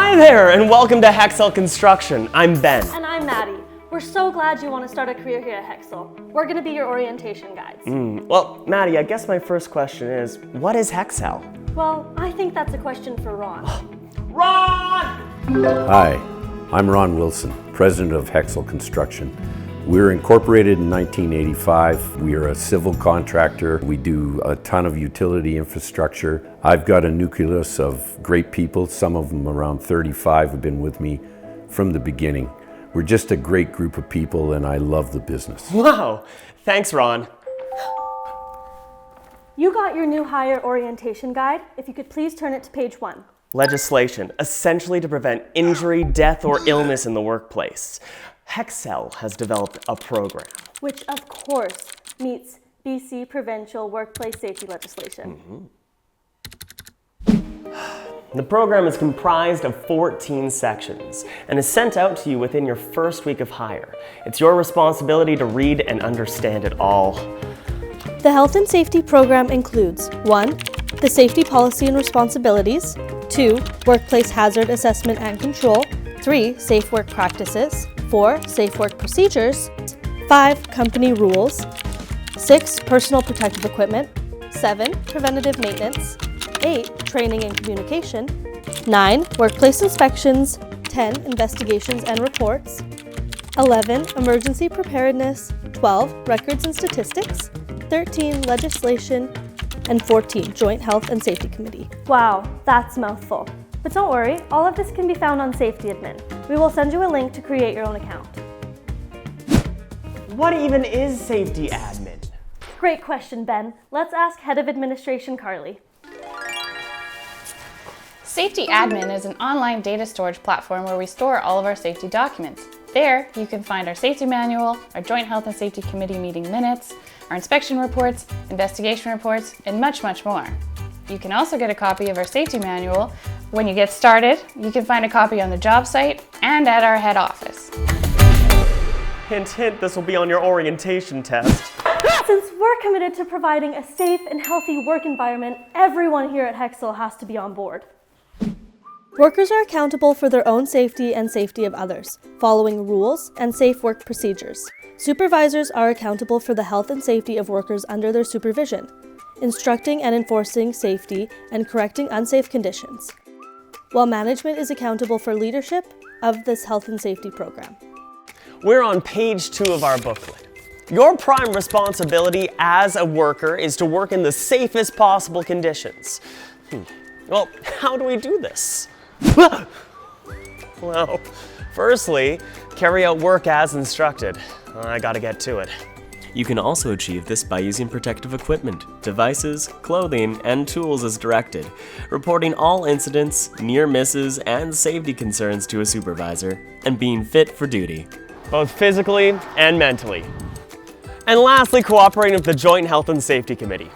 Hi there, and welcome to Hexcel Construction. I'm Ben. And I'm Maddie. We're so glad you want to start a career here at Hexcel. We're going to be your orientation guides. Well, Maddie, I guess my first question is, what is Hexcel? Well, I think that's a question for Ron. Ron! Hi, I'm Ron Wilson, president of Hexcel Construction. We were incorporated in 1985. We are a civil contractor. We do a ton of utility infrastructure. I've got a nucleus of great people. Some of them, around 35, have been with me from the beginning. We're just a great group of people, and I love the business. Wow, thanks, Ron. You got your new hire orientation guide. If you could please turn it to page 1. Legislation, essentially to prevent injury, death, or illness in the workplace. Hexcel has developed a program, Which, of course, meets BC provincial workplace safety legislation. The program is comprised of 14 sections and is sent out to you within your first week of hire. It's your responsibility to read and understand it all. The health and safety program includes 1. The safety policy and responsibilities, 2. Workplace hazard assessment and control, 3. Safe work practices, 4. Safe work procedures, 5. Company rules, 6. Personal protective equipment, 7. Preventative maintenance, 8. Training and communication, 9. Workplace inspections, 10. Investigations and reports, 11. Emergency preparedness, 12. Records and statistics, 13. Legislation, and 14. Joint Health and Safety Committee. Wow, that's a mouthful. But don't worry, all of this can be found on Safety Admin. We will send you a link to create your own account. What even is safety admin? Great question, Ben. Let's ask Head of Administration Carly. Safety Admin is an online data storage platform where we store all of our safety documents. There, you can find our safety manual, our Joint Health and Safety Committee meeting minutes, our inspection reports, investigation reports, and much, much more. You can also get a copy of our safety manual. When you get started, you can find a copy on the job site and at our head office. Hint, hint, this will be on your orientation test. Since we're committed to providing a safe and healthy work environment, everyone here at Hexcel has to be on board. Workers are accountable for their own safety and safety of others, following rules and safe work procedures. Supervisors are accountable for the health and safety of workers under their supervision, instructing and enforcing safety and correcting unsafe conditions, while management is accountable for leadership of this health and safety program. We're on page 2 of our booklet. Your prime responsibility as a worker is to work in the safest possible conditions. Well, how do we do this? Well, firstly, carry out work as instructed. I gotta get to it. You can also achieve this by using protective equipment, devices, clothing, and tools as directed, reporting all incidents, near misses, and safety concerns to a supervisor, and being fit for duty, both physically and mentally. And lastly, cooperating with the Joint Health and Safety Committee.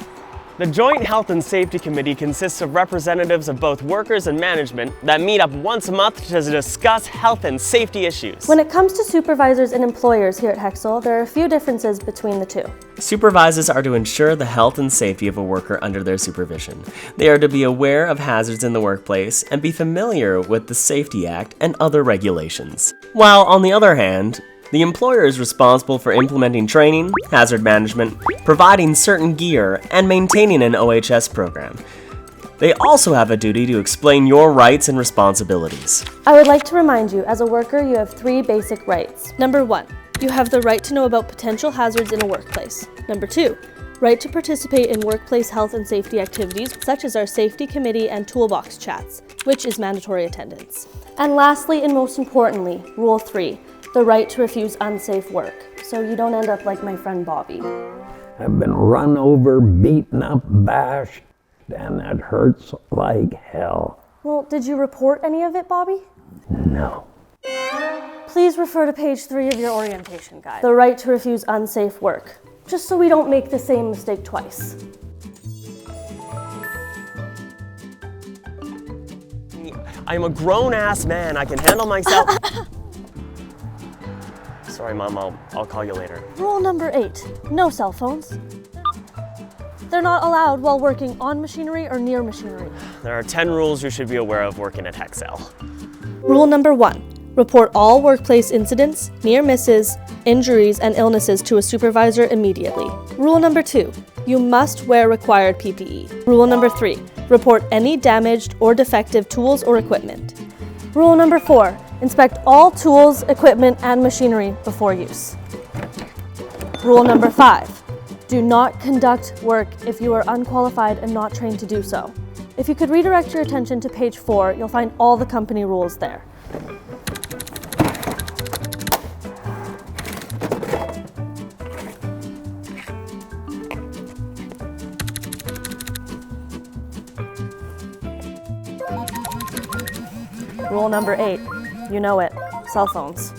The Joint Health and Safety Committee consists of representatives of both workers and management that meet up once a month to discuss health and safety issues. When it comes to supervisors and employers here at Hexcel, there are a few differences between the two. Supervisors are to ensure the health and safety of a worker under their supervision. They are to be aware of hazards in the workplace and be familiar with the Safety Act and other regulations. While on the other hand, the employer is responsible for implementing training, hazard management, providing certain gear, and maintaining an OHS program. They also have a duty to explain your rights and responsibilities. I would like to remind you, as a worker, you have 3 basic rights. Number 1, you have the right to know about potential hazards in a workplace. Number 2, right to participate in workplace health and safety activities, such as our safety committee and toolbox chats, which is mandatory attendance. And lastly, and most importantly, Rule 3, the right to refuse unsafe work, so you don't end up like my friend Bobby. I've been run over, beaten up, bashed, and it hurts like hell. Well, did you report any of it, Bobby? No. Please refer to page 3 of your orientation guide. The right to refuse unsafe work, just so we don't make the same mistake twice. I'm a grown-ass man. I can handle myself. Sorry, Mom, I'll call you later. Rule number 8, no cell phones. They're not allowed while working on machinery or near machinery. There are 10 rules you should be aware of working at Hexcel. Rule number 1, report all workplace incidents, near misses, injuries, and illnesses to a supervisor immediately. Rule number 2, you must wear required PPE. Rule number 3, report any damaged or defective tools or equipment. Rule number 4, inspect all tools, equipment, and machinery before use. Rule number 5, do not conduct work if you are unqualified and not trained to do so. If you could redirect your attention to page 4, you'll find all the company rules there. Rule number 8, you know it, cell phones.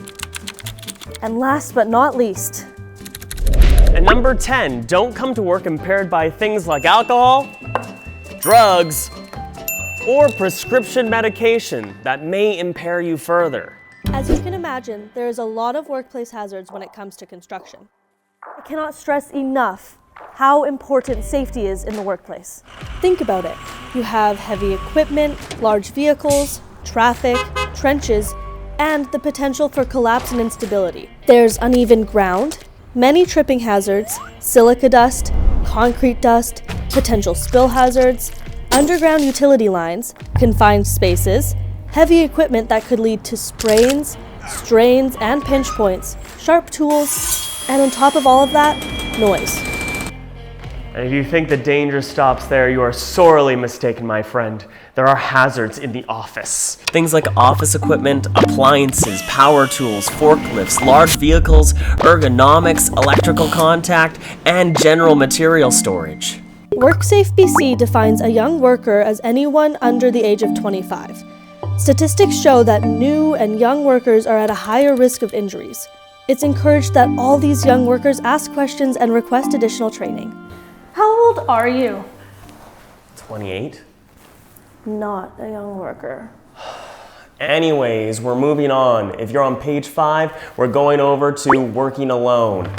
And last but not least, And number 10, don't come to work impaired by things like alcohol, drugs, or prescription medication that may impair you further. as you can imagine, there is a lot of workplace hazards when it comes to construction. I cannot stress enough how important safety is in the workplace. Think about it. You have heavy equipment, large vehicles, traffic, trenches, and the potential for collapse and instability. There's uneven ground, many tripping hazards, silica dust, concrete dust, potential spill hazards, underground utility lines, confined spaces, heavy equipment that could lead to sprains, strains, and pinch points, sharp tools, and on top of all of that, noise. And if you think the danger stops there, you are sorely mistaken, my friend. There are hazards in the office. Things like office equipment, appliances, power tools, forklifts, large vehicles, ergonomics, electrical contact, and general material storage. WorkSafe BC defines a young worker as anyone under the age of 25. Statistics show that new and young workers are at a higher risk of injuries. It's encouraged that all these young workers ask questions and request additional training. How old are you? 28? Not a young worker. Anyways, we're moving on. If you're on page 5, we're going over to working alone.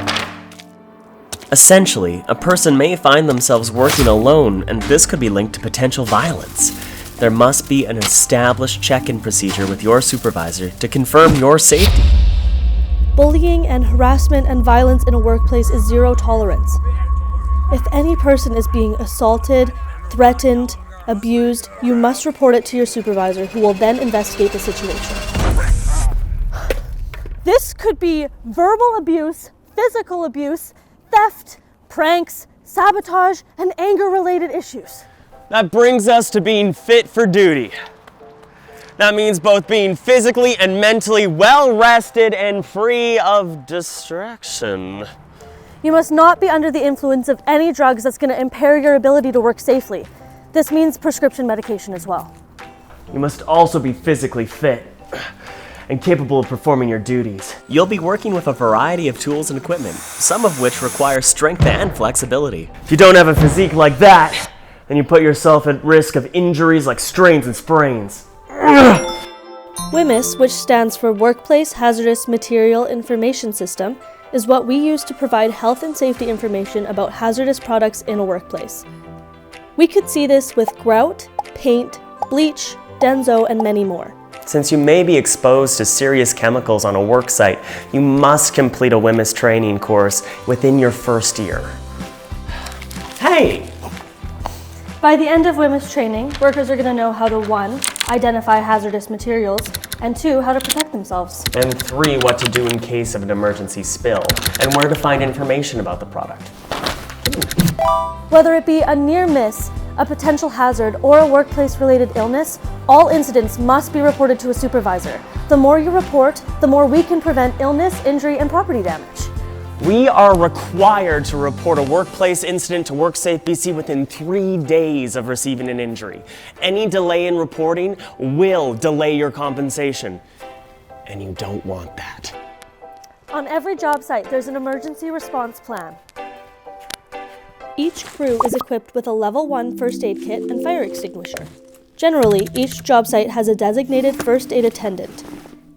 Essentially, a person may find themselves working alone, and this could be linked to potential violence. There must be an established check-in procedure with your supervisor to confirm your safety. Bullying and harassment and violence in a workplace is zero tolerance. If any person is being assaulted, threatened, abused, you must report it to your supervisor, who will then investigate the situation. This could be verbal abuse, physical abuse, theft, pranks, sabotage, and anger-related issues. That brings us to being fit for duty. That means both being physically and mentally well-rested and free of distraction. You must not be under the influence of any drugs that's going to impair your ability to work safely. This means prescription medication as well. You must also be physically fit and capable of performing your duties. You'll be working with a variety of tools and equipment, some of which require strength and flexibility. If you don't have a physique like that, then you put yourself at risk of injuries like strains and sprains. WHMIS, which stands for Workplace Hazardous Material Information System, is what we use to provide health and safety information about hazardous products in a workplace. We could see this with grout, paint, bleach, denso, and many more. Since you may be exposed to serious chemicals on a work site, you must complete a WHMIS training course within your first year. Hey! By the end of WHMIS training, workers are going to know how to 1, identify hazardous materials, and 2, how to protect themselves. And 3, what to do in case of an emergency spill, and where to find information about the product. Whether it be a near miss, a potential hazard, or a workplace-related illness, all incidents must be reported to a supervisor. The more you report, the more we can prevent illness, injury, and property damage. We are required to report a workplace incident to WorkSafe BC within 3 days of receiving an injury. Any delay in reporting will delay your compensation, and you don't want that. On every job site, there's an emergency response plan. Each crew is equipped with a level 1 first aid kit and fire extinguisher. Generally, each job site has a designated first aid attendant.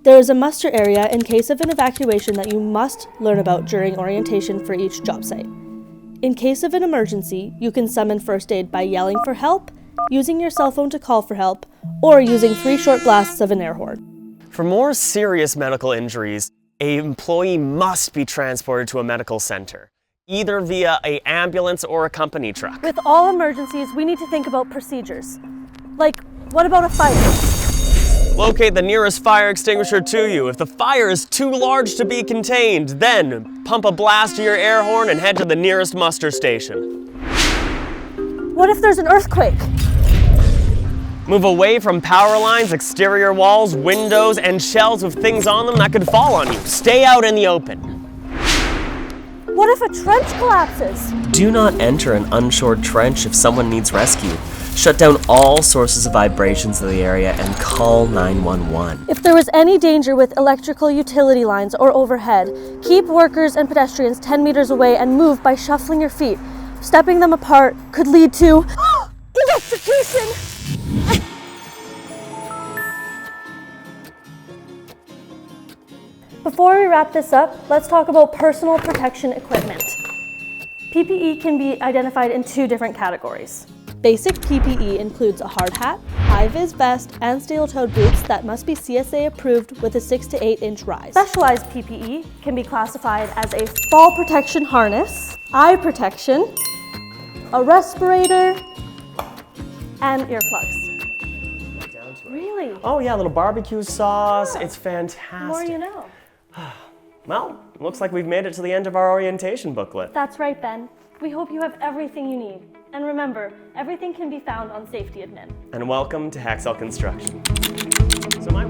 There is a muster area in case of an evacuation that you must learn about during orientation for each job site. In case of an emergency, you can summon first aid by yelling for help, using your cell phone to call for help, or using 3 short blasts of an air horn. For more serious medical injuries, an employee must be transported to a medical center, either via an ambulance or a company truck. With all emergencies, we need to think about procedures. Like, what about a fire? Locate the nearest fire extinguisher to you. If the fire is too large to be contained, then pump a blast to your air horn and head to the nearest muster station. What if there's an earthquake? Move away from power lines, exterior walls, windows, and shelves with things on them that could fall on you. Stay out in the open. What if a trench collapses? Do not enter an unshored trench if someone needs rescue. Shut down all sources of vibrations in the area and call 911. If there was any danger with electrical utility lines or overhead, keep workers and pedestrians 10 meters away and move by shuffling your feet. Stepping them apart could lead to electrocution. Before we wrap this up, let's talk about personal protection equipment. PPE can be identified in two different categories. Basic PPE includes a hard hat, high-vis vest, and steel-toed boots that must be CSA approved with a 6 to 8 inch rise. Specialized PPE can be classified as a fall protection harness, eye protection, a respirator, and earplugs. Really? Oh yeah, a little barbecue sauce. It's fantastic. The more you know. Well, looks like we've made it to the end of our orientation booklet. That's right, Ben. We hope you have everything you need. And remember, everything can be found on Safety Admin. And welcome to Hexcel Construction. So my